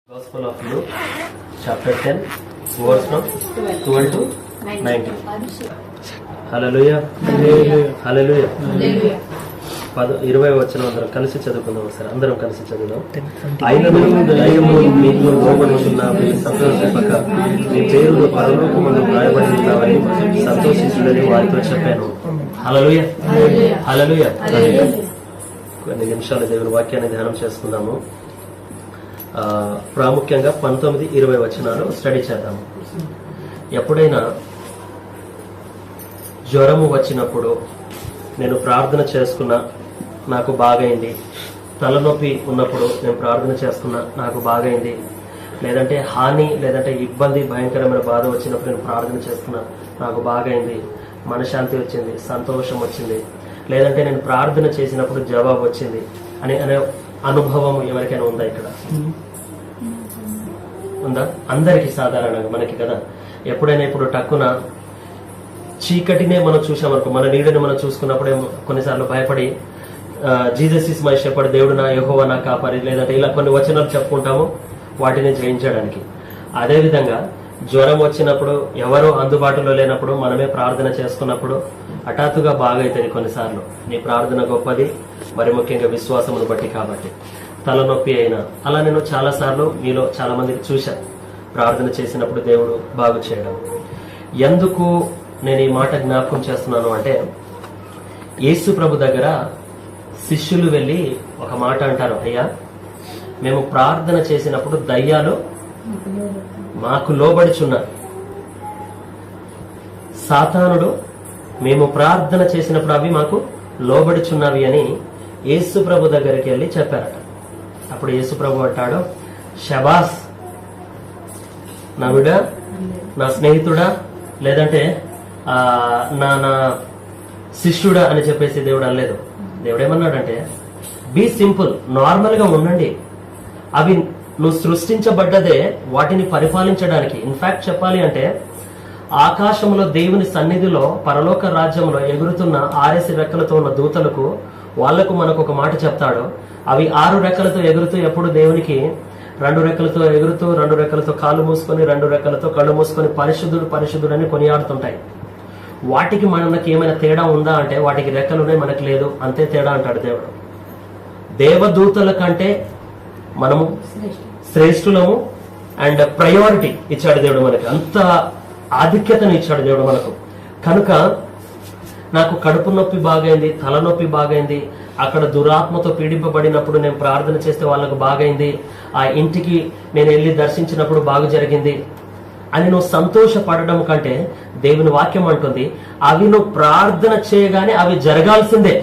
Gospel of Luke, chapter 10, verse from 12 to 19. Hallelujah. Hallelujah. 20 వచనం అందరం కలిసి చదువుకుందాం. ఒకసారి అందరం కలిసి చదువుదాం. ఆయనను దయము మీకు లోబడుచున్న మీ సంతోషపక మీ పేరును పరలోకమందు రాయబడి ఉన్నామని సంతోషించుడని వారితో చెప్పాను. హల్లెలూయా. హల్లెలూయా. కొన్ని నిమిషాలు దేవుని వాక్యాన్ని ధ్యానం చేసుకుందాము. ప్రాముఖ్యంగా 19-20 వచనాలు స్టడీ చేద్దాము. ఎప్పుడైనా జ్వరము వచ్చినప్పుడు నేను ప్రార్థన చేసుకున్నా నాకు బాగైంది, తలనొప్పి ఉన్నప్పుడు నేను ప్రార్థన చేసుకున్నా నాకు బాగైంది, లేదంటే హాని లేదంటే ఇబ్బంది భయంకరమైన బాధ వచ్చినప్పుడు నేను ప్రార్థన చేసుకున్నా నాకు బాగైంది, మనశ్శాంతి వచ్చింది, సంతోషం వచ్చింది, లేదంటే నేను ప్రార్థన చేసినప్పుడు జవాబు వచ్చింది అనే అనుభవం ఎవరికైనా ఉందా? ఇక్కడ ఉందా? అందరికీ సాధారణంగా మనకి కదా. ఎప్పుడైనా ఇప్పుడు టక్కున చీకటినే మనం చూసామనుకో, మన నీడని మనం చూసుకున్నప్పుడే కొన్నిసార్లు భయపడి జీసస్ ఇస్ మై షెపర్డ్, దేవుడు నా యెహోవా నా కాపరి, లేదంటే ఇలా కొన్ని వచనాలు చెప్పుకుంటాము వాటిని జయించడానికి. అదేవిధంగా జ్వరం వచ్చినప్పుడు ఎవరో అందుబాటులో లేనప్పుడు మనమే ప్రార్థన చేసుకున్నప్పుడు హఠాత్తుగా బాగైతుంది. కొన్నిసార్లు నీ ప్రార్థన గొప్పది, మరి ముఖ్యంగా విశ్వాసమును బట్టి. కాబట్టి తలనొప్పి అయినా అలా నేను చాలాసార్లు మీలో చాలా మందికి చూశాను ప్రార్థన చేసినప్పుడు దేవుడు బాగు చేయడం. ఎందుకు నేను ఈ మాట జ్ఞాపకం చేస్తున్నాను అంటే, యేసు ప్రభు దగ్గర శిష్యులు వెళ్ళి ఒక మాట అంటారు, అయ్యా మేము ప్రార్థన చేసినప్పుడు దయ్యాలు మాకు లోబడిచున్నారు. సాతానుడు మేము ప్రార్థన చేసినప్పుడు అవి మాకు లోబడిచున్నవి అని యేసు ప్రభు దగ్గరికి వెళ్ళి చెప్పారట. అప్పుడు యేసు ప్రభు అంటాడు, షబాస్ నా విడ, నా స్నేహితుడా, లేదంటే నా శిష్యుడా అని చెప్పేసి దేవుడు అనలేదు. దేవుడు ఏమన్నాడంటే, బీ సింపుల్, నార్మల్ గా ఉండండి. అవి నువ్వు సృష్టించబడ్డదే వాటిని పరిపాలించడానికి. ఇన్ఫాక్ట్ చెప్పాలి అంటే ఆకాశంలో దేవుని సన్నిధిలో పరలోక రాజ్యంలో ఎగురుతున్న 6 రెక్కలతో ఉన్న దూతలకు వాళ్లకు మనకు ఒక మాట చెప్తాడు. అవి 6 రెక్కలతో ఎగురుతూ ఎప్పుడు దేవునికి 2 రెక్కలతో ఎగురుతూ 2 రెక్కలతో కాళ్ళు మూసుకొని 2 రెక్కలతో కళ్ళు మూసుకొని పరిశుద్ధుడు పరిశుద్ధుడు అని కొనియాడుతుంటాయి. వాటికి మనకి ఏమైనా తేడా ఉందా అంటే, వాటికి రెక్కలున్నాయి మనకు లేదు, అంతే తేడా అంటాడు దేవుడు. దేవదూతల కంటే మనము శ్రేష్ఠులము అండ్ ప్రయారిటీ ఇచ్చాడు దేవుడు మనకి, అంత ఆధిక్యతను ఇచ్చాడు దేవుడు మనకు. కనుక నాకు కడుపు నొప్పి బాగైంది, తలనొప్పి బాగైంది, అక్కడ దురాత్మతో పీడింపబడినప్పుడు నేను ప్రార్థన చేస్తే వాళ్ళకు బాగైంది, ఆ ఇంటికి నేను వెళ్ళి దర్శించినప్పుడు బాగు జరిగింది అని నువ్వు సంతోషపడడం కంటే దేవుని వాక్యం అంటుంది, అవి నువ్వు ప్రార్థన చేయగానే అవి జరగాల్సిందే,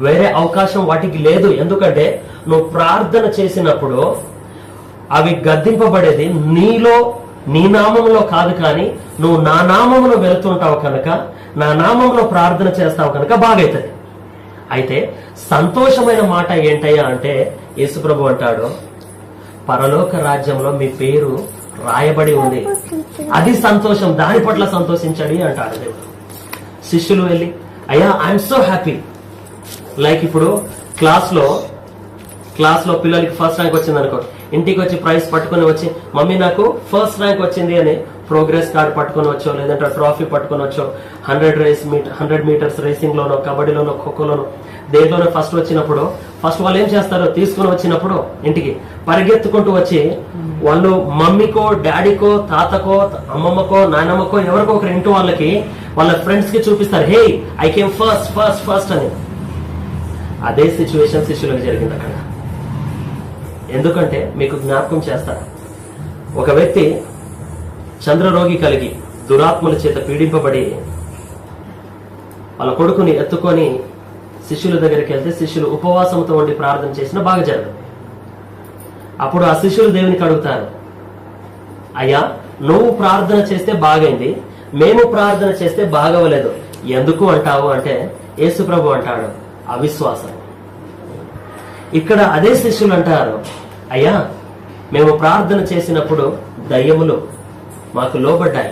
వేరే అవకాశం వాటికి లేదు. ఎందుకంటే నువ్వు ప్రార్థన చేసినప్పుడు అవి గద్దింపబడేది నీలో, నీ నామంలో కాదు, కానీ నువ్వు నా నామంలో వెళుతుంటావు కనుక, నా నామంలో ప్రార్థన చేస్తావు కనుక బాగైతుంది. అయితే సంతోషమైన మాట ఏంటయ్యా అంటే, యేసుప్రభు అంటాడు, పరలోక రాజ్యంలో మీ పేరు రాయబడి ఉంది, అది సంతోషం, దాని పట్ల సంతోషించండి అంటాడు దేవుడు. శిష్యులు వెళ్ళి, అయ్యా ఐఎమ్ సో హ్యాపీ. లైక్ ఇప్పుడు క్లాస్ లో పిల్లలకి ఫస్ట్ ర్యాంక్ వచ్చింది అనుకో, ఇంటికి వచ్చి ప్రైజ్ పట్టుకుని వచ్చి, మమ్మీ నాకు ఫస్ట్ ర్యాంక్ వచ్చింది అని ప్రోగ్రెస్ కార్డ్ పట్టుకొని వచ్చో, లేదంటే ట్రాఫీ పట్టుకొని వచ్చో, 100 మీటర్స్ రేసింగ్ లోనో, కబడ్డీలోనో, ఖోఖోలోనో దేంట్లోనో ఫస్ట్ వచ్చినప్పుడు ఫస్ట్ వాళ్ళు ఏం చేస్తారు, తీసుకుని వచ్చినప్పుడు ఇంటికి పరిగెత్తుకుంటూ వచ్చి వాళ్ళు మమ్మీకో, డాడీకో, తాతకో, అమ్మమ్మకో, నాయనమ్మకో, ఎవరికో ఒకరి ఇంటి వాళ్ళకి, వాళ్ళ ఫ్రెండ్స్ కి చూపిస్తారు, hey I came first first first అని. అదే సిచ్యువేషన్ శిష్యులకు జరిగింది అక్కడ. ఎందుకంటే మీకు జ్ఞాపకం చేస్తారు, ఒక వ్యక్తి చంద్రరోగి కలిగి దురాత్మల చేత పీడింపబడి వాళ్ళ కొడుకుని ఎత్తుకొని శిష్యుల దగ్గరికి వెళ్తే శిష్యులు ఉపవాసంతో ఉండి ప్రార్థన చేసినా బాగా జరగదు. అప్పుడు ఆ శిష్యులు దేవునికి అడుగుతారు, అయ్యా నువ్వు ప్రార్థన చేస్తే బాగైంది, మేము ప్రార్థన చేస్తే బాగవలేదు, ఎందుకు అంటావు అంటే యేసు ప్రభు అంటాడు, అవిశ్వాసం. ఇక్కడ అదే శిష్యులు అంటారు, అయ్యా మేము ప్రార్థన చేసినప్పుడు దయ్యములు మాకు లోబడ్డాయి,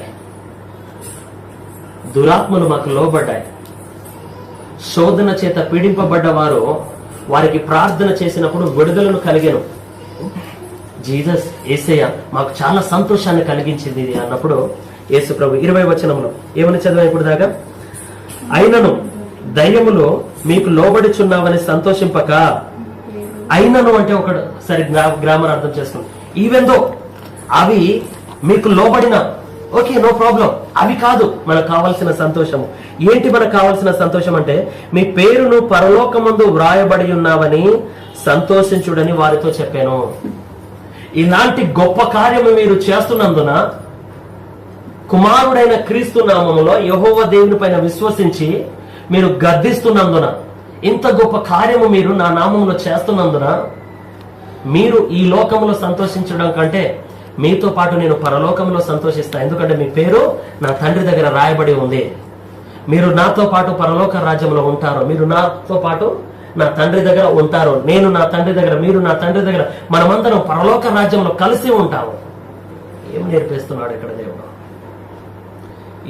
దురాత్మలు మాకు లోబడ్డాయి, శోధన చేత పీడింపబడ్డ వారు వారికి ప్రార్థన చేసినప్పుడు విడుదలను కలిగెను. జీసస్ యేసయ్య మాకు చాలా సంతోషాన్ని కలిగించింది ఇది అన్నప్పుడు యేసు ప్రభు 20వ వచనంలో ఏమని చదివా ఇప్పుడు దాకా, అయినను దయ్యములు మీకు లోబడుచున్నావని సంతోషింపక, అయినను అంటే ఒక సరి గ్రామర్ అర్థం చేసుకోండి. ఈవెన్ దో అవి మీకు లోబడిన, ఓకే నో ప్రాబ్లం, అవి కాదు మనకు కావాల్సిన సంతోషము. ఏంటి మనకు కావాల్సిన సంతోషం అంటే, మీ పేరును పరలోకమందు వ్రాయబడి ఉన్నావని సంతోషించుడని వారితో చెప్పాను. ఇలాంటి గొప్ప కార్యము మీరు చేస్తున్నందున, కుమారుడైన క్రీస్తు నామములో యెహోవా దేవుని పైన విశ్వసించి మీరు గద్దిస్తున్నందున, ఇంత గొప్ప కార్యము మీరు నా నామములో చేస్తున్నందున, మీరు ఈ లోకంలో సంతోషించడం కంటే మీతో పాటు నేను పరలోకంలో సంతోషిస్తా. ఎందుకంటే మీ పేరు నా తండ్రి దగ్గర రాయబడి ఉంది. మీరు నాతో పాటు పరలోక రాజ్యంలో ఉంటారు. మీరు నాతో పాటు నా తండ్రి దగ్గర ఉంటారు. నేను నా తండ్రి దగ్గర, మీరు నా తండ్రి దగ్గర, మనమందరం పరలోక రాజ్యంలో కలిసి ఉంటాము. ఏం నేర్పిస్తున్నాడు ఇక్కడ దేవుడు?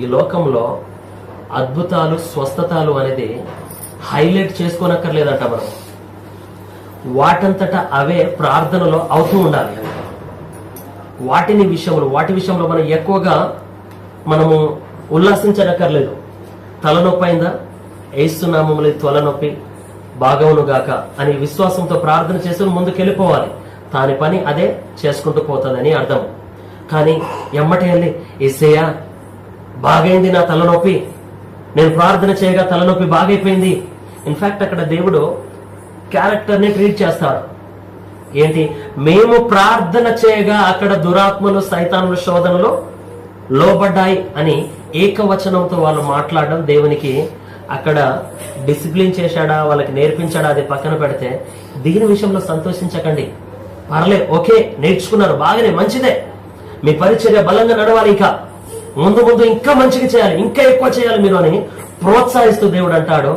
ఈ లోకంలో అద్భుతాలు, స్వస్థతలు అనేది హైలైట్ చేసుకోనక్కర్లేదంట. మనం వాటంతటా అవే ప్రార్థనలో అవుతూ ఉండాలి. వాటి విషయంలో మనం ఎక్కువగా మనము ఉల్లాసించనక్కర్లేదు. తలనొప్పి అయిందా, ఏస్తున్నామములు తలనొప్పి బాగవును గాక అని విశ్వాసంతో ప్రార్థన చేసి ముందుకెళ్ళిపోవాలి. దాని పని అదే చేసుకుంటూ పోతుందని అర్థం. కానీ ఎమ్మటే వెళ్ళి యేసయ్యా బాగైంది నా తలనొప్పి, నేను ప్రార్థన చేయగా తలనొప్పి బాగైపోయింది. ఇన్ఫాక్ట్ అక్కడ దేవుడు క్యారెక్టర్ని ట్రీట్ చేస్తాడు. ఏంటి? మేము ప్రార్థన చేయగా అక్కడ దురాత్మలు, సైతానుల శోధనలు లోబడ్డాయి అని ఏకవచనంతో వాళ్ళు మాట్లాడడం దేవునికి అక్కడ డిసిప్లిన్ చేశాడా, వాళ్ళకి నేర్పించాడా, అది పక్కన పెడితే దీని విషయంలో సంతోషించకండి. పర్లే, ఓకే నేర్చుకున్నారు, బాగానే, మంచిదే, మీ పరిచర్య బలంగా నడవాలి, ఇక ముందు ముందు ఇంకా మంచిగా చేయాలి, ఇంకా ఎక్కువ చేయాలి మీరు అని ప్రోత్సహిస్తూ దేవుడు అంటాడు,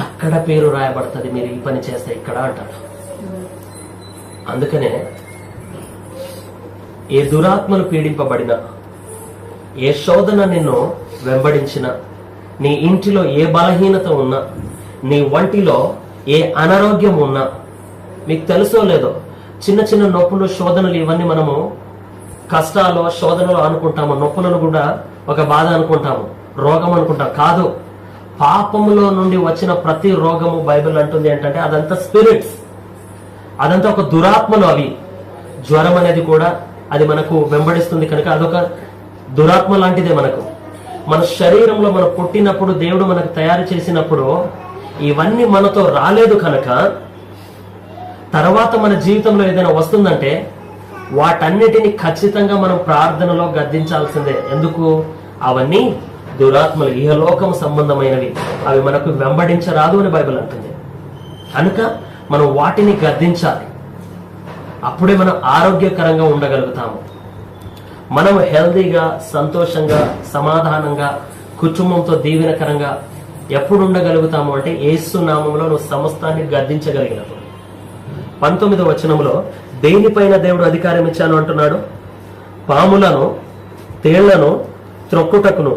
అక్కడ పేరు రాయబడుతుంది మీరు ఈ పని చేస్తే ఇక్కడ అంటాడు. అందుకనే ఏ దురాత్మలు పీడింపబడినా, ఏ శోధన నిన్ను వెంబడించినా, నీ ఇంటిలో ఏ బలహీనత ఉన్నా, నీ వంటిలో ఏ అనారోగ్యం ఉన్నా, మీకు తెలుసో లేదో చిన్న చిన్న నొప్పులు, శోధనలు ఇవన్నీ మనము కష్టాలు, శోధనలు అనుకుంటాము. నొప్పులను కూడా ఒక బాధ అనుకుంటాము, రోగం అనుకుంటాం. కాదు, పాపములో నుండి వచ్చిన ప్రతి రోగము బైబిల్ అంటుంది ఏంటంటే అదంతా స్పిరిట్స్, అదంతా ఒక దురాత్మలు. అవి జ్వరం అనేది కూడా అది మనకు వెంబడిస్తుంది కనుక అదొక దురాత్మ లాంటిదే. మనకు మన శరీరంలో మనం పుట్టినప్పుడు దేవుడు మనకు తయారు చేసినప్పుడు ఇవన్నీ మనతో రాలేదు కనుక తర్వాత మన జీవితంలో ఏదైనా వస్తుందంటే వాటన్నిటిని ఖచ్చితంగా మనం ప్రార్థనలో గద్దించాల్సిందే. ఎందుకు? అవన్నీ దురాత్మలు, ఇహలోకం సంబంధమైనవి, అవి మనకు వెంబడించరాదు అని బైబిల్ అంటుంది. కనుక మనం వాటిని గద్దించాలి. అప్పుడే మనం ఆరోగ్యకరంగా ఉండగలుగుతాము. మనం హెల్దీగా, సంతోషంగా, సమాధానంగా, కుటుంబంతో దీవెనకరంగా ఎప్పుడు ఉండగలుగుతాము అంటే యేసు నామములో నువ్వు సమస్తాన్ని గద్దించగలిగినప్పుడు. 19వ వచనంలో దేనిపైన దేవుడు అధికారం ఇచ్చాను అంటున్నాడు? పాములను, తేళ్లను త్రొక్కుటకును,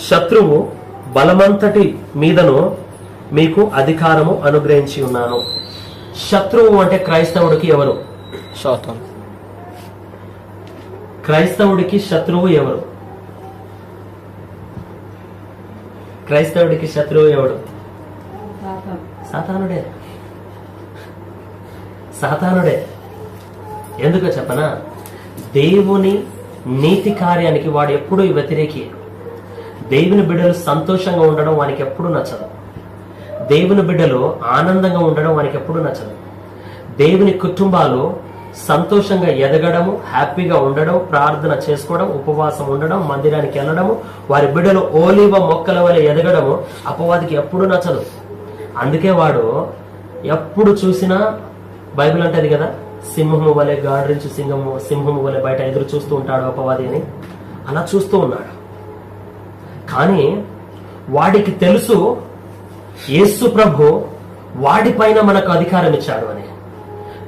శత్రువు బలమంతటి మీదను మీకు అధికారము అనుగ్రహించి ఉన్నాను. శత్రువు అంటే క్రైస్తవుడికి ఎవరు? సాతాను. క్రైస్తవుడికి శత్రువు ఎవరు? క్రైస్తవుడికి శత్రువు ఎవడు? సాతానుడే. సాతానుడే. ఎందుకో చెప్పనా? దేవుని నీతి కార్యానికి వాడు ఎప్పుడూ వ్యతిరేకి. దేవుని బిడ్డలు సంతోషంగా ఉండడం వానికి ఎప్పుడు నచ్చదు. దేవుని బిడ్డలు ఆనందంగా ఉండడం వానికి ఎప్పుడు నచ్చదు. దేవుని కుటుంబాలు సంతోషంగా ఎదగడము, హ్యాపీగా ఉండడం, ప్రార్థన చేసుకోవడం, ఉపవాసం ఉండడం, మందిరానికి వెళ్ళడము, వారి బిడ్డలు ఓలివ మొక్కల వలె ఎదగడము అపవాదికి ఎప్పుడు నచ్చదు. అందుకే వాడు ఎప్పుడు చూసినా బైబిల్ అంటది కదా, సింహము వలె గాడ్రించి సింహము వలె బయట ఎదురు చూస్తూ ఉంటాడు అపవాది అని. అలా చూస్తూ ఉన్నాడు. కానీ వాడికి తెలుసు యేసు ప్రభు వాడిపైన మనకు అధికారం ఇచ్చాడు అని.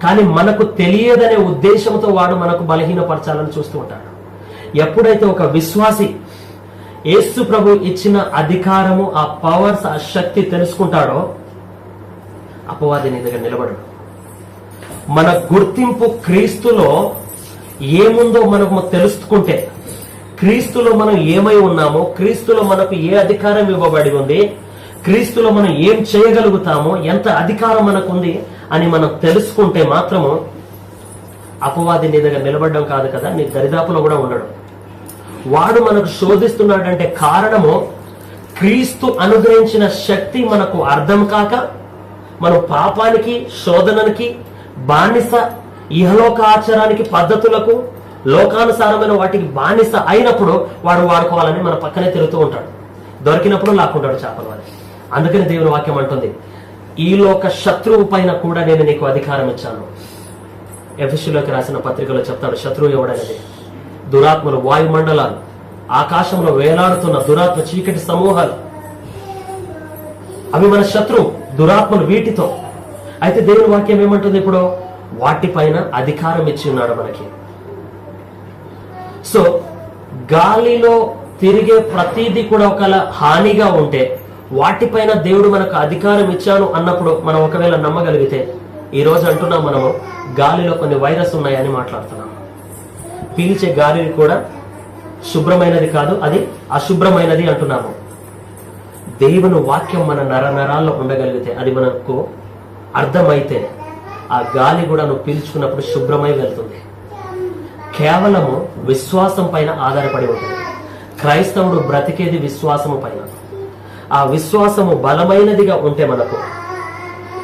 కానీ మనకు తెలియదనే ఉద్దేశంతో వాడు మనకు బలహీనపరచాలని చూస్తూ ఉంటాడు. ఎప్పుడైతే ఒక విశ్వాసి యేసు ప్రభు ఇచ్చిన అధికారము, ఆ పవర్స్, ఆ శక్తి తెలుసుకుంటాడో అపవాది నీ దగ్గర నిలబడడు. మన గుర్తింపు క్రీస్తులో ఏముందో మనకు తెలుసుకుంటే, క్రీస్తులో మనం ఏమై ఉన్నామో, క్రీస్తులో మనకు ఏ అధికారం ఇవ్వబడి ఉంది, క్రీస్తులో మనం ఏం చేయగలుగుతామో, ఎంత అధికారం మనకుంది అని మనం తెలుసుకుంటే మాత్రము అపవాది నీ దగ్గర నిలబడడం కాదు కదా, నీ దరిదాపులో కూడా ఉండడం. వాడు మనకు శోధిస్తున్నాడంటే కారణము క్రీస్తు అనుగ్రహించిన శక్తి మనకు అర్థం కాక మనం పాపానికి, శోధనకి బానిస, ఇహలోక ఆచారానికి, పద్ధతులకు, లోకానుసారమైన వాటికి బానిస అయినప్పుడు వాడు వాడుకోవాలని మన పక్కనే తిరుగుతూ ఉంటాడు. దొరికినప్పుడు లాక్కుంటాడు చేపలు అని. అందుకని దేవుని వాక్యం అంటుంది, ఈ లోక శత్రువు పైన కూడా నేను నీకు అధికారం ఇచ్చాను. ఎఫెసీయులకు రాసిన పత్రికలో చెప్తాడు, శత్రువు ఎవడనేది దురాత్మలు, వాయుమండలాలు, ఆకాశంలో వేలాడుతున్న దురాత్మ చీకటి సమూహాలు, అవి మన శత్రువు, దురాత్మలు వీటితో. అయితే దేవుని వాక్యం ఏమంటుంది? ఇప్పుడు వాటిపైన అధికారం ఇచ్చి ఉన్నాడు మనకి. సో గాలిలో తిరిగే ప్రతిదీ కూడా ఒకవేళ హానిగా ఉంటే వాటిపైన దేవుడు మనకు అధికారం ఇచ్చాను అన్నప్పుడు మనం ఒకవేళ నమ్మగలిగితే, ఈ రోజు అంటున్నాం మనము గాలిలో కొన్ని వైరస్ ఉన్నాయని మాట్లాడుతున్నాం. పీల్చే గాలి కూడా శుభ్రమైనది కాదు, అది అశుభ్రమైనది అంటున్నాము. దేవుని వాక్యం మన నరాల్లో ఉండగలిగితే, అది మనకు అర్థమైతే, ఆ గాలి కూడా నువ్వు పీల్చుకున్నప్పుడు శుభ్రమై వెళ్తుంది. కేవలము విశ్వాసం పైన ఆధారపడి ఉంటుంది. క్రైస్తవుడు బ్రతికేది విశ్వాసము పైన. ఆ విశ్వాసము బలమైనదిగా ఉంటే మనకు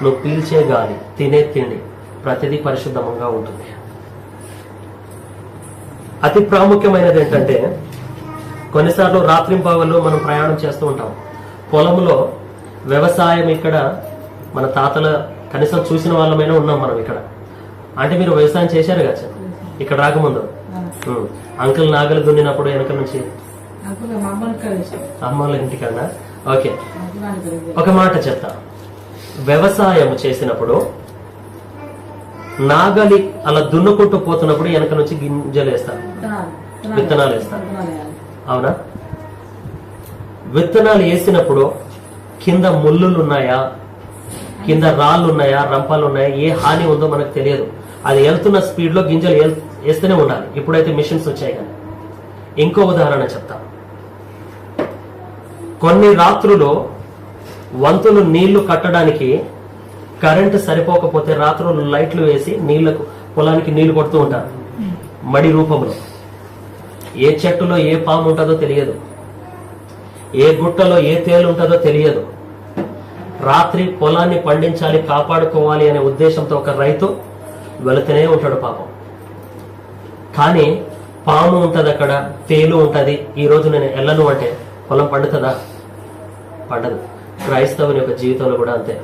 నువ్వు పీల్చే గాలి, తినే తిండి ప్రతిదీ పరిశుద్ధంగా ఉంటుంది. అతి ప్రాముఖ్యమైనది ఏంటంటే, కొన్నిసార్లు రాత్రింపగళ్ళు మనం ప్రయాణం చేస్తూ ఉంటాం. పొలంలో వ్యవసాయం, ఇక్కడ మన తాతల కనీసం చూసిన వాళ్ళమైనా ఉన్నాం మనం ఇక్కడ. అంటే మీరు వ్యవసాయం చేశారు కదా ఇక్కడ రాకముందు? అంకుల్ నాగలు దున్నినప్పుడు వెనక నుంచి అమ్మల ఇంటికన్నా. ఓకే, ఒక మాట చెప్తా. వ్యవసాయం చేసినప్పుడు నాగలి అలా దున్నుకుంటూ పోతున్నప్పుడు వెనక నుంచి గింజలు వేస్తారు, విత్తనాలు వేస్తారు. అవునా? విత్తనాలు వేసినప్పుడు కింద ముళ్ళులు ఉన్నాయా, కింద రాళ్ళు ఉన్నాయా, రంపాలు ఉన్నాయా, ఏ హాని ఉందో మనకు తెలియదు. అది వెళ్తున్న స్పీడ్ లో గింజలు వేస్తూనే ఉండాలి. ఇప్పుడైతే మిషన్స్ వచ్చాయి కానీ. ఇంకో ఉదాహరణ చెప్తా. కొన్ని రాత్రులు వంతులు నీళ్లు కట్టడానికి కరెంటు సరిపోకపోతే రాత్రులు లైట్లు వేసి నీళ్లకు, పొలానికి నీళ్లు కొడుతూ ఉంటారు మడి రూపంలో. ఏ చెట్టులో ఏ పాము ఉంటుందో తెలియదు, ఏ గుట్టలో ఏ తేలు ఉంటుందో తెలియదు. రాత్రి పొలాన్ని పండించాలి, కాపాడుకోవాలి అనే ఉద్దేశంతో ఒక రైతు వెళుతూనే ఉంటాడు పాపం. కానీ పాము ఉంటది అక్కడ, తేలు ఉంటది. ఈ రోజు నేను వెళ్ళను అంటే పొలం పండుతుందా? పండదు. క్రైస్తవుని యొక్క జీవితంలో కూడా అంతే.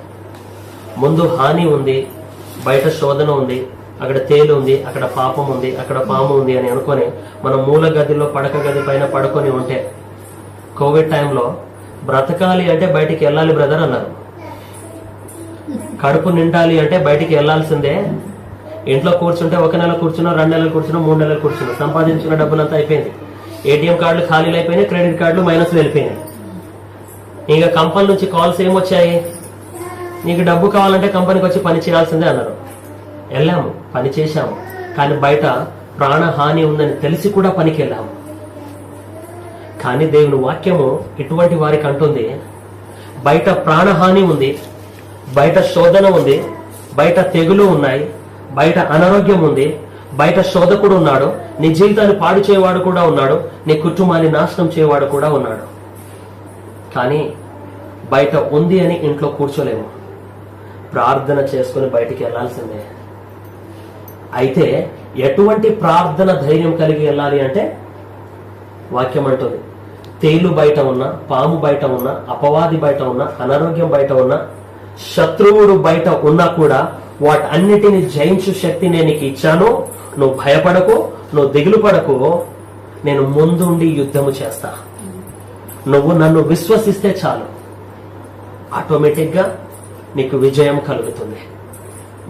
ముందు హాని ఉంది, బయట శోధన ఉంది, అక్కడ తేలు ఉంది, అక్కడ పాపం ఉంది, అక్కడ పాము ఉంది అని అనుకొని మనం మూల గదిలో పడక గది పైన పడుకొని ఉంటే, కోవిడ్ టైంలో బ్రతకాలి అంటే బయటికి వెళ్ళాలి బ్రదర్ అన్నారు. కడుపు నిండాలి అంటే బయటికి వెళ్లాల్సిందే. ఇంట్లో కూర్చుంటే 1 నెల కూర్చున్నా, 2 నెలలు కూర్చున్నా, 3 నెలలు కూర్చున్నా, సంపాదించిన డబ్బులంతా అయిపోయింది. ఏటీఎం కార్డులు ఖాళీలు అయిపోయినాయి, క్రెడిట్ కార్డులు మైనస్ వెళ్ళిపోయినాయి. ఇంకా కంపెనీ నుంచి కాల్స్ ఏమొచ్చాయి? నీకు డబ్బు కావాలంటే కంపెనీకి వచ్చి పని చేయాల్సిందే అన్నారు. వెళ్ళాము, పని చేశాము. కానీ బయట ప్రాణహాని ఉందని తెలిసి కూడా పనికి వెళ్ళాము. కానీ దేవుని వాక్యము ఇటువంటి వారికి అంటుంది, బయట ప్రాణహాని ఉంది, బయట శోధన ఉంది, బయట తెగులు ఉన్నాయి, బయట అనారోగ్యం ఉంది, బయట శోధకుడు ఉన్నాడు, నీ జీవితాన్ని పాడు చేయవాడు కూడా ఉన్నాడు, నీ కుటుంబాన్ని నాశనం చేయవాడు కూడా ఉన్నాడు. కానీ బయట ఉంది అని ఇంట్లో కూర్చోలేము, ప్రార్థన చేసుకుని బయటికి వెళ్లాల్సిందే. అయితే ఎటువంటి ప్రార్థన ధైర్యం కలిగి వెళ్ళాలి అంటే, వాక్యం అంటుంది, తేలు బయట ఉన్నా, పాము బయట ఉన్నా, అపవాది బయట ఉన్నా, అనారోగ్యం బయట ఉన్నా, శత్రువుడు బయట ఉన్నా కూడా వాటన్నిటిని జయించు శక్తి నేను నీకు ఇచ్చాను. నువ్వు భయపడకు, నువ్వు దిగులు పడకు, నేను ముందుండి యుద్ధము చేస్తా. నువ్వు నన్ను విశ్వసిస్తే చాలు, ఆటోమేటిక్ గా నీకు విజయం కలుగుతుంది.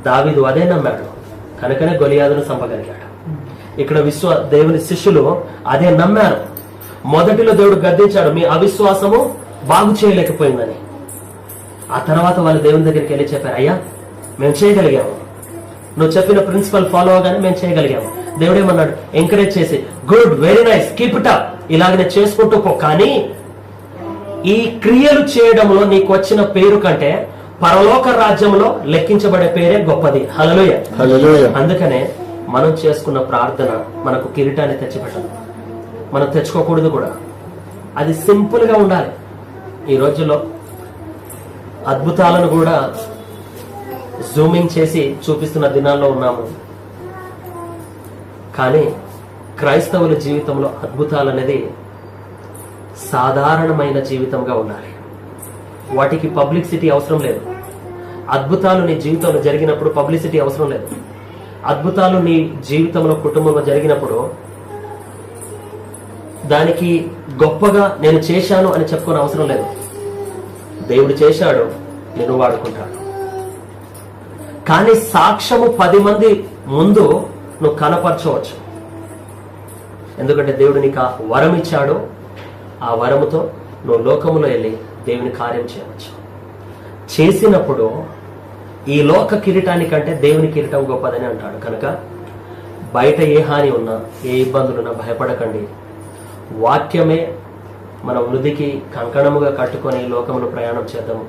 దావీదు అదే నమ్మాడు, కనుకనే గొలియాదును చంపగలిగాడు. ఇక్కడ దేవుని శిష్యులు అదే నమ్మారు. మొదటిలో దేవుడు గద్దించాడు, మీ అవిశ్వాసము బాగు చేయలేకపోయిందని. ఆ తర్వాత వాళ్ళు దేవుని దగ్గరికి వెళ్ళి చెప్పారు, అయ్యా మేము చేయగలిగాము, నువ్వు చెప్పిన ప్రిన్సిపల్ ఫాలో అవగానే మేము చేయగలిగాము, దేవుడేమన్నాడు? ఎంకరేజ్ చేసి, good, very nice, keep it up, ఇలాగనే చేసుకుంటూ పో. కానీ ఈ క్రియలు చేయడంలో నీకు వచ్చిన పేరు కంటే పరలోక రాజ్యంలో లెక్కించబడే పేరే గొప్పది. హల్లెలూయా. అందుకనే మనం చేసుకున్న ప్రార్థన మనకు కిరీటాన్ని తెచ్చిపెట్టదు, మనం తెచ్చుకోకూడదు కూడా. అది సింపుల్ గా ఉండాలి. ఈ రోజుల్లో అద్భుతాలను కూడా జూమింగ్ చేసి చూపిస్తున్న దినాల్లో ఉన్నాము. కానీ క్రైస్తవుల జీవితంలో అద్భుతాలు అనేది సాధారణమైన జీవితంగా ఉండాలి. వాటికి పబ్లిసిటీ అవసరం లేదు. అద్భుతాలు నీ జీవితంలో జరిగినప్పుడు పబ్లిసిటీ అవసరం లేదు. అద్భుతాలు నీ జీవితంలో, కుటుంబంలో జరిగినప్పుడు దానికి గొప్పగా నేను చేశాను అని చెప్పుకోని అవసరం లేదు. దేవుడు చేశాడు, నేను వాడుకుంటాడు. కానీ సాక్ష్యము 10 మంది ముందు నువ్వు కనపరచవచ్చు. ఎందుకంటే దేవుడు నీకు ఆ వరం ఇచ్చాడు. ఆ వరముతో నువ్వు లోకములో వెళ్ళి దేవుని కార్యం చేయవచ్చు. చేసినప్పుడు ఈ లోక కిరీటానికంటే దేవుని కిరీటం గొప్పదని అంటాడు. కనుక బయట ఏ హాని ఉన్నా, ఏ ఇబ్బందులున్నా భయపడకండి. వాక్యమే మన వృద్ధికి కంకణముగా కట్టుకొని ఈ లోకంలో ప్రయాణం చేద్దాము.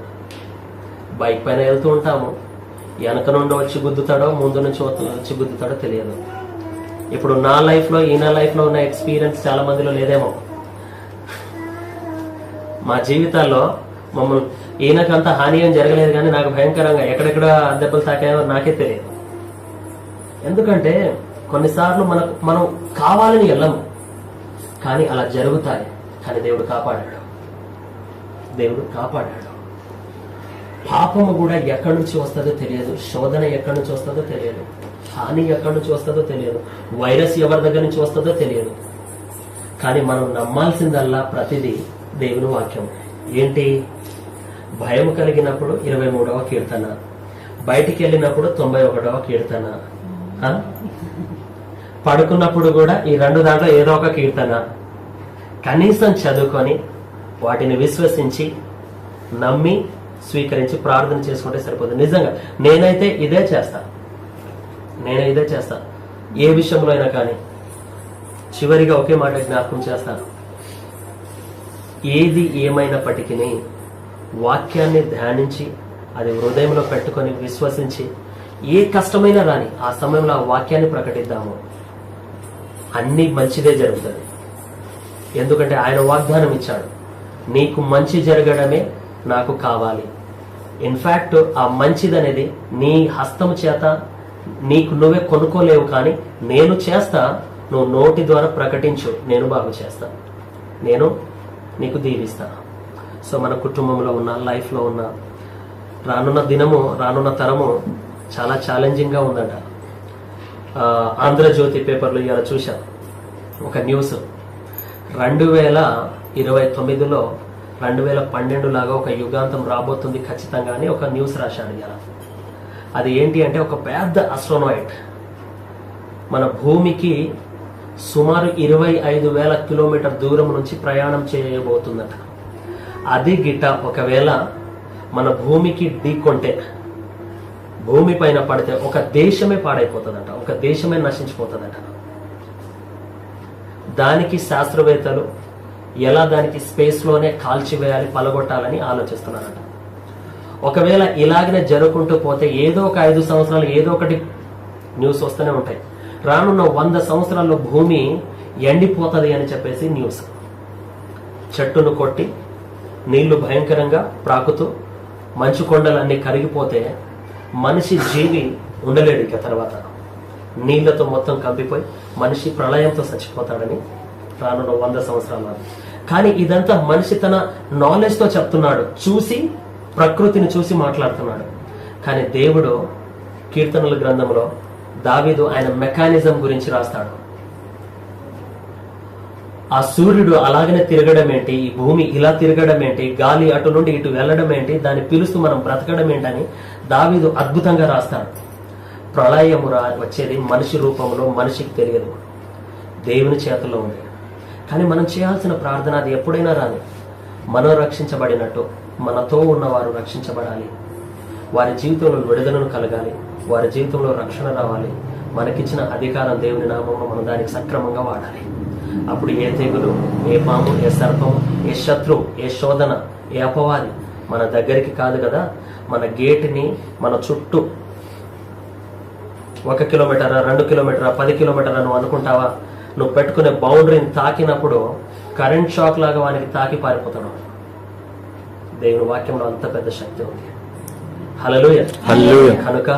బైక్ పైన వెళ్తూ ఉంటాము, వెనక నుండి వచ్చి గుద్దుతాడో ముందు నుంచి వచ్చి గుద్దుతాడో తెలియదు. ఇప్పుడు నా లైఫ్లో, ఈయన లైఫ్లో ఉన్న ఎక్స్పీరియన్స్ చాలా మందిలో లేదేమో. మా జీవితాల్లో మమ్మల్ని ఈయనకంత హాని ఏం జరగలేదు, కానీ నాకు భయంకరంగా ఎక్కడెక్కడ దెబ్బలు తాకాయో నాకే తెలియదు. ఎందుకంటే కొన్నిసార్లు మనం కావాలని వెళ్ళము, కానీ అలా జరుగుతాయి. కానీ దేవుడు కాపాడాడు. దేవుడు కాపాడాడు. పాపము కూడా ఎక్కడి నుంచి వస్తుందో తెలియదు, శోధన ఎక్కడి నుంచి వస్తుందో తెలియదు, హాని ఎక్కడి నుంచి వస్తుందో తెలియదు, వైరస్ ఎవరి దగ్గర నుంచి వస్తుందో తెలియదు. కానీ మనం నమ్మాల్సిందల్లా ప్రతిదీ దేవుని వాక్యం. ఏంటి? భయం కలిగినప్పుడు 23వ కీర్తన, బయటికి వెళ్ళినప్పుడు 91వ కీర్తన, పడుకున్నప్పుడు కూడా ఈ 2 దాంట్లో ఏదో ఒక కీర్తన. కనీసం చదువుకొని వాటిని విశ్వసించి నమ్మి స్వీకరించి ప్రార్థన చేసుకుంటే సరిపోతుంది. నిజంగా నేనైతే ఇదే చేస్తా. ఏ విషయంలో అయినా. కానీ చివరిగా ఒకే మాట జ్ఞాపకం చేస్తాను. ఏది ఏమైనప్పటికీ వాక్యాన్ని ధ్యానించి అది హృదయంలో పెట్టుకొని విశ్వసించి ఏ కష్టమైనా రాని ఆ సమయంలో ఆ వాక్యాన్ని ప్రకటిద్దాము. అన్ని మంచిదే జరుగుతుంది. ఎందుకంటే ఆయన వాగ్దానం ఇచ్చాడు, నీకు మంచి జరగడమే నాకు కావాలి. ఇన్ఫాక్ట్ ఆ మంచిదనేది నీ హస్తము చేత నీకు నువ్వే కొనుక్కోలేవు, కానీ నేను చేస్తా. నువ్వు నోటి ద్వారా ప్రకటించు, నేను బాగు చేస్తా, నేను నీకు దీవిస్తా. సో మన కుటుంబంలో ఉన్న, లైఫ్లో ఉన్న రానున్న దినము, రానున్న తరము చాలా ఛాలెంజింగ్గా ఉందంట. ఆంధ్రజ్యోతి పేపర్లో ఇవాళ చూశాం ఒక న్యూస్. 2029లో 2012 లాగా ఒక యుగాంతం రాబోతుంది ఖచ్చితంగా అని ఒక న్యూస్ రాశాడు ఇవాళ. అది ఏంటి అంటే, ఒక పెద్ద అస్ట్రోనాయిట్ మన భూమికి సుమారు 25,000 కిలోమీటర్ దూరం నుంచి ప్రయాణం చేయబోతుందట. అది గిట్ట ఒకవేళ మన భూమికి ఢీకొంటే, భూమి పైన పడితే ఒక దేశమే పాడైపోతుందట, ఒక దేశమే నశించిపోతుందట. దానికి శాస్త్రవేత్తలు ఎలా దానికి స్పేస్లోనే కాల్చివేయాలి, పలగొట్టాలని ఆలోచిస్తున్నారట. ఒకవేళ ఇలాగనే జరుగుకుంటూ పోతే ఏదో ఒక 5 సంవత్సరాలు ఏదో ఒకటి న్యూస్ వస్తూనే ఉంటాయి. రానున్న 100 సంవత్సరాల్లో భూమి ఎండిపోతుంది అని చెప్పేసి న్యూస్. చెట్టును కొట్టి నీళ్లు భయంకరంగా ప్రాకుతూ మంచు కొండలన్నీ కరిగిపోతే మనిషి జీవి ఉండలేడు. ఇక తర్వాత నీళ్లతో మొత్తం కంపిపోయి మనిషి ప్రళయంతో చచ్చిపోతాడని రానున్న 100 సంవత్సరాలు. కానీ ఇదంతా మనిషి తన నాలెడ్జ్తో చెప్తున్నాడు, చూసి ప్రకృతిని చూసి మాట్లాడుతున్నాడు. కానీ దేవుడు కీర్తనల గ్రంథంలో దావీదు ఆయన మెకానిజం గురించి రాస్తాడు. ఆ సూర్యుడు అలాగనే తిరగడం ఏంటి, ఈ భూమి ఇలా తిరగడం ఏంటి, గాలి అటు నుండి ఇటు వెళ్ళడం ఏంటి, దాన్ని పిలుస్తూ మనం బ్రతకడం ఏంటని దావీదు అద్భుతంగా రాస్తాడు. ప్రళయము వచ్చేది మనిషి రూపంలో, మనిషికి తెలియదు, దేవుని చేతుల్లో ఉంది. కానీ మనం చేయాల్సిన ప్రార్థన అది ఎప్పుడైనా రాని, మనం రక్షించబడినట్టు మనతో ఉన్నవారు రక్షించబడాలి, వారి జీవితంలో విడుదలను కలగాలి, వారి జీవితంలో రక్షణ రావాలి, మనకిచ్చిన అధికారం దేవుని నామంలో మనం దానికి సక్రమంగా వాడాలి. అప్పుడు ఏ తెగులు, ఏ పాము, ఏ సర్పము, ఏ శత్రువు, ఏ శోధన, ఏ అపవాది మన దగ్గరికి కాదు కదా. మన గేటుని మన చుట్టూ 1 కిలోమీటరా, 2 కిలోమీటరా, 10 కిలోమీటరా నువ్వు అనుకుంటావా? నువ్వు పెట్టుకునే బౌండరీని తాకినప్పుడు కరెంట్ షాక్ లాగా వానికి తాకి పారిపోతాడు. దేవుని వాక్యంలో అంత పెద్ద శక్తి ఉంది. హల్లెలూయా. కనుక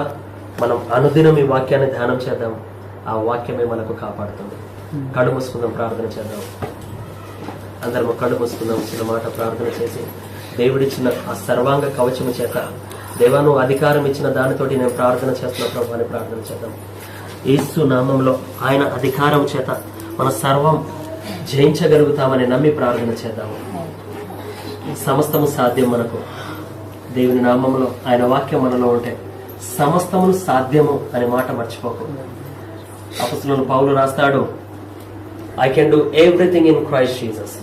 మనం అనుదినం ఈ వాక్యాన్ని ధ్యానం చేద్దాం. ఆ వాక్యమే మనకు కాపాడుతుంది. కళ్ళు మూసుకుందాం, ప్రార్థన చేద్దాం. అందరం కళ్ళు మూసుకుందాం. చిన్న మాట ప్రార్థన చేసి దేవుడిచ్చిన ఆ సర్వాంగ కవచము చేత, దేవా నువ్వు అధికారం ఇచ్చిన దానితోటి నేను ప్రార్థన చేస్తున్న ప్రభు అని ప్రార్థన చేద్దాం. యేసు నామంలో ఆయన అధికారం చేత మన సర్వం జయించగలుగుతామని నమ్మి ప్రార్థన చేద్దాము. సమస్తము సాధ్యం మనకు. దేవుని నామంలో ఆయన వాక్యం మనలో ఉంటే సమస్తమును సాధ్యము అనే మాట మర్చిపోకు. అపొస్తలుడైన పౌలు రాస్తాడు, I can do everything in Christ Jesus.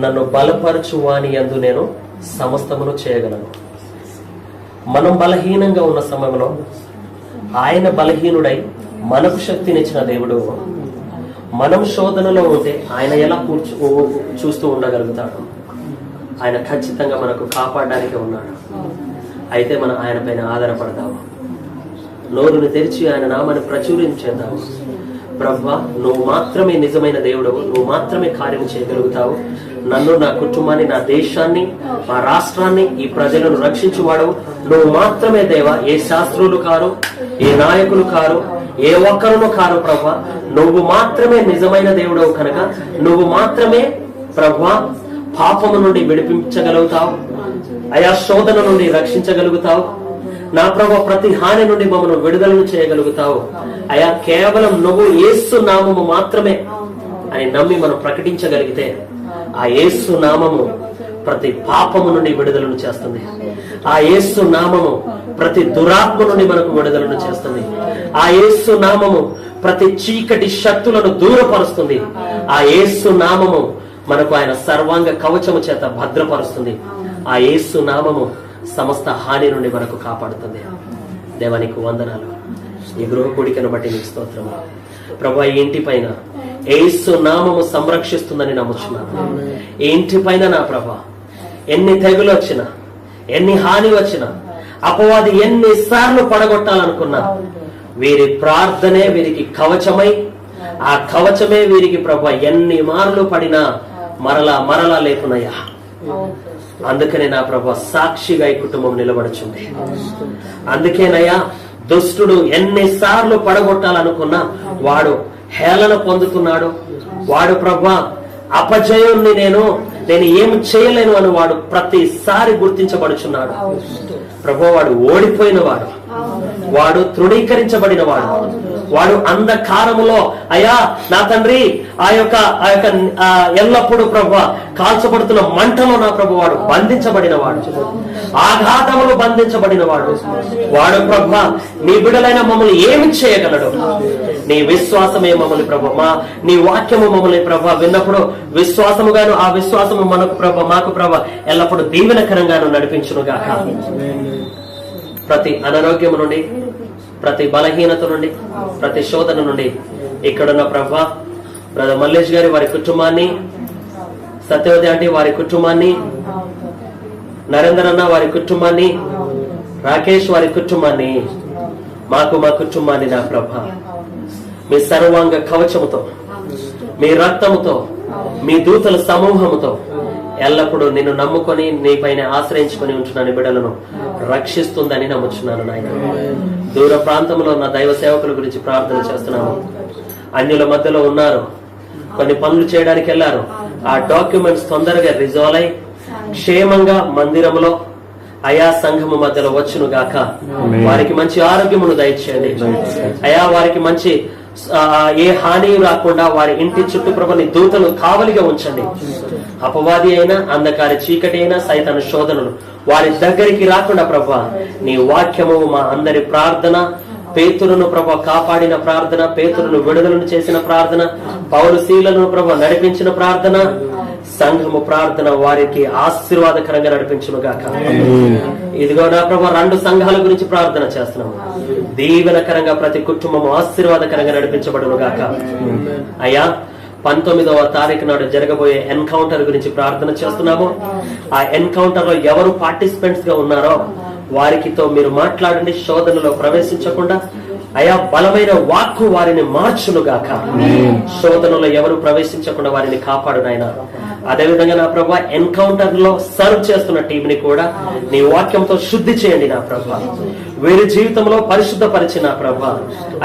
నన్ను బలపరచు వాని యందు నేను సమస్తమును చేయగలను. మనం బలహీనంగా ఉన్న సమయంలో ఆయన బలహీనుడై మనకు శక్తినిచ్చిన దేవుడు. మనం శోధనలో ఉంటే ఆయన ఎలా చూస్తూ ఉండగలుగుతాడు? ఆయన ఖచ్చితంగా మనకు కాపాడడానికి ఉన్నాడు. అయితే మనం ఆయన పైన ఆధారపడతాము. నోరుని తెరిచి ఆయన నామాన్ని ప్రచురించేద్దాము. ప్రభువా, నువ్వు మాత్రమే నిజమైన దేవుడు, నువ్వు మాత్రమే కార్యం చేయగలుగుతావు. నన్ను, నా కుటుంబాన్ని, నా దేశాన్ని, మా రాష్ట్రాన్ని, ఈ ప్రజలను రక్షించువాడవు నువ్వు మాత్రమే దేవా. ఏ శాస్త్రులు కారు, ఏ నాయకులు కారు, ఏ ఒక్కరును కారు ప్రభువా. నువ్వు మాత్రమే నిజమైన దేవుడవు కనుక నువ్వు మాత్రమే ప్రభువా పాపము నుండి విడిపించగలుగుతావు. అయా శోధన నుండి రక్షించగలుగుతావు. నా ప్రభు ప్రతి హాని నుండి మమ్మల్ని విడుదలను చేయగలుగుతావు. అయా కేవలం నువ్వు యేసు నామము మాత్రమే అని నమ్మి మనం ప్రకటించగలిగితే ఆ యేసు నామము ప్రతి పాపము నుండి విడుదలను చేస్తుంది. ఆ యేసు నామము ప్రతి దురాత్మ నుండి మనకు విడుదలను చేస్తుంది. ఆ యేసు నామము ప్రతి చీకటి శక్తులను దూరపరుస్తుంది. ఆ యేసు నామము మనకు ఆయన సర్వాంగ కవచము చేత భద్రపరుస్తుంది. ఆ యేసు నామము సమస్త హాని నుండి మనకు కాపాడుతుంది. దేవానికి వందనాలు. ఈ గృహ కూడికను బట్టి నీకు స్తోత్రము ప్రభా. ఈ ఇంటి పైన యేసు నామము సంరక్షిస్తుందని నమ్ముచున్నాను. ఈ ఇంటి పైన నా ప్రభా ఎన్ని తెగులు వచ్చినా, ఎన్ని హాని వచ్చినా, అపవాది ఎన్నిసార్లు పడగొట్టాలనుకున్నా వీరి ప్రార్థనే వీరికి కవచమై, ఆ కవచమే వీరికి ప్రభా ఎన్ని మార్లు పడినా మరలా మరలా లేకునయ్యా. అందుకనే నా ప్రభా సాక్షిగా ఈ కుటుంబం నిలబడుచుంది. అందుకేనయ్యా దుష్టుడు ఎన్నిసార్లు పడగొట్టాలనుకున్నా వాడు హేళన పొందుతున్నాడు. వాడు ప్రభా అపజయాన్ని నేను ఏం చేయలేను అని వాడు ప్రతిసారి గుర్తించబడుచున్నాడు. ప్రభు వాడు ఓడిపోయిన వాడు, వాడు తృణీకరించబడిన వాడు, వాడు అంధకారములో అయ్యా నా తండ్రి ఆ యొక్క ఎల్లప్పుడూ ప్రభు కాల్చబడుతున్న మంటలో నా ప్రభు వాడు బంధించబడిన వాడు, ఆఘాతములు బంధించబడిన వాడు. వాడు ప్రభు నీ బిడ్డలైన మమ్మల్ని ఏమి చేయగలడు? నీ విశ్వాసమే మమ్మల్ని ప్రభు, నీ వాక్యము మమ్మల్ని ప్రభు విన్నప్పుడు విశ్వాసముగాను, ఆ విశ్వాసము మనకు ప్రభు మాకు ప్రభు ఎల్లప్పుడూ దీవెనకరంగాను నడిపించును గాక. ప్రతి అనారోగ్యము నుండి, ప్రతి బలహీనత నుండి, ప్రతి శోధన నుండి ఇక్కడున్న ప్రభా బ్రదర్ మల్లేష్ గారి వారి కుటుంబాన్ని, సత్యవతి ఆంటీ వారి కుటుంబాన్ని, నరేందర్ అన్న వారి కుటుంబాన్ని, రాకేష్ వారి కుటుంబాన్ని, మా కుటుంబాన్ని నా ప్రభా మీ సర్వాంగ కవచముతో, మీ రక్తముతో, మీ దూతల సమూహముతో ఎల్లప్పుడూ నిన్ను నమ్ముకొని నీ పైన ఆశ్రయించుకొని ఉంటున్న బిడ్డలను రక్షిస్తుందని నమ్ముచున్నాను నాయన. దూర ప్రాంతంలో ఉన్న దైవ సేవకుల గురించి ప్రార్థన చేస్తున్నాము. అన్యుల మధ్యలో ఉన్నారు, కొన్ని పనులు చేయడానికి వెళ్లారు. ఆ డాక్యుమెంట్స్ తొందరగా రిజాల్వ్ అయి క్షేమంగా మందిరంలో అయా సంఘము మధ్యలో వచ్చును గాక. వారికి మంచి ఆరోగ్యమును దయచేయండి అయా. వారికి మంచి ఏ హాని రాకుండా వారి ఇంటి చుట్టూ ప్రభుని దూతలు కావలిగా ఉంచండి. అపవాది అయినా, అంధకార చీకటి అయినా, సైతాన శోధనలు వారి దగ్గరికి రాకుండా ప్రభా నీ వాక్యము మా అందరి ప్రార్థన, పేతురును ప్రభా కాపాడిన ప్రార్థన, పేతురును విడుదలను చేసిన ప్రార్థన, పౌలు శీలను ప్రభా నడిపించిన ప్రార్థన, సంఘము ప్రార్థన వారికి ఆశీర్వాదకరంగా నడిపించును గాక. ఇదిగో నా ప్రభా 2 సంఘాల గురించి ప్రార్థన చేస్తున్నాము. దీవెనకరంగా ప్రతి కుటుంబం ఆశీర్వాదకరంగా నడిపించబడును గాక. అయ్యా 19వ తారీఖు నాడు జరగబోయే ఎన్కౌంటర్ గురించి ప్రార్థన చేస్తున్నాము. ఆ ఎన్కౌంటర్ లో ఎవరు పార్టిసిపెంట్స్ గా ఉన్నారో వారికితో మీరు మాట్లాడండి. శోధనలో ప్రవేశించకుండా అయా బలమైన వాక్కు వారిని మార్చును గాక. శోధనలో ఎవరు ప్రవేశించకుండా వారిని కాపాడు నాయన. అదేవిధంగా నా ప్రభా ఎన్కౌంటర్ లో సర్వ్ చేస్తున్న టీం ని కూడా నీ వాక్యంతో శుద్ధి చేయండి నా ప్రభా. వీరి జీవితంలో పరిశుద్ధపరిచి నా ప్రభా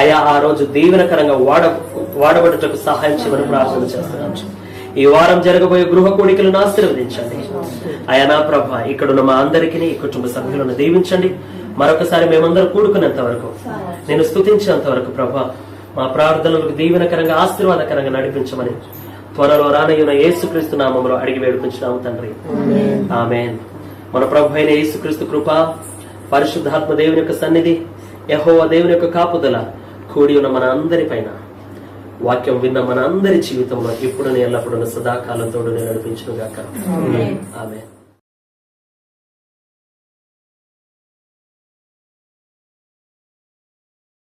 అయా ఆ రోజు దీవెనకరంగా వాడబడుటకు సహాయం చేయమని ప్రార్థన చేస్తున్నాను. ఈ వారం జరగబోయే గృహ కూడికలను ఆశీర్వదించండి అయా నా ప్రభా. ఇక్కడున్న మా అందరికీ ఈ కుటుంబ సభ్యులను దీవించండి. మరొకసారి మేమందరూ కూడుకునేంత వరకు నేను స్తుతించేంత వరకు ప్రభా మా ప్రార్థనలకు దీవెనకరంగా ఆశీర్వాదకరంగా నడిపించమని త్వరలో రానయ్యున్న యేసుక్రీస్తు నామములో అడిగి వేడుకుంటున్నాము తండ్రి. ఆమేన్. మన ప్రభు అయిన యేసుక్రీస్తు కృప, పరిశుద్ధాత్మ దేవుని యొక్క సన్నిధి, యెహోవా దేవుని యొక్క కాపుదల కూడి ఉన్న మన అందరి పైన, వాక్యం విన్న మన అందరి జీవితంలో ఇప్పుడు ఎల్లప్పుడూ సదాకాలం తోడు నడిపించును గాక. ఆమేన్.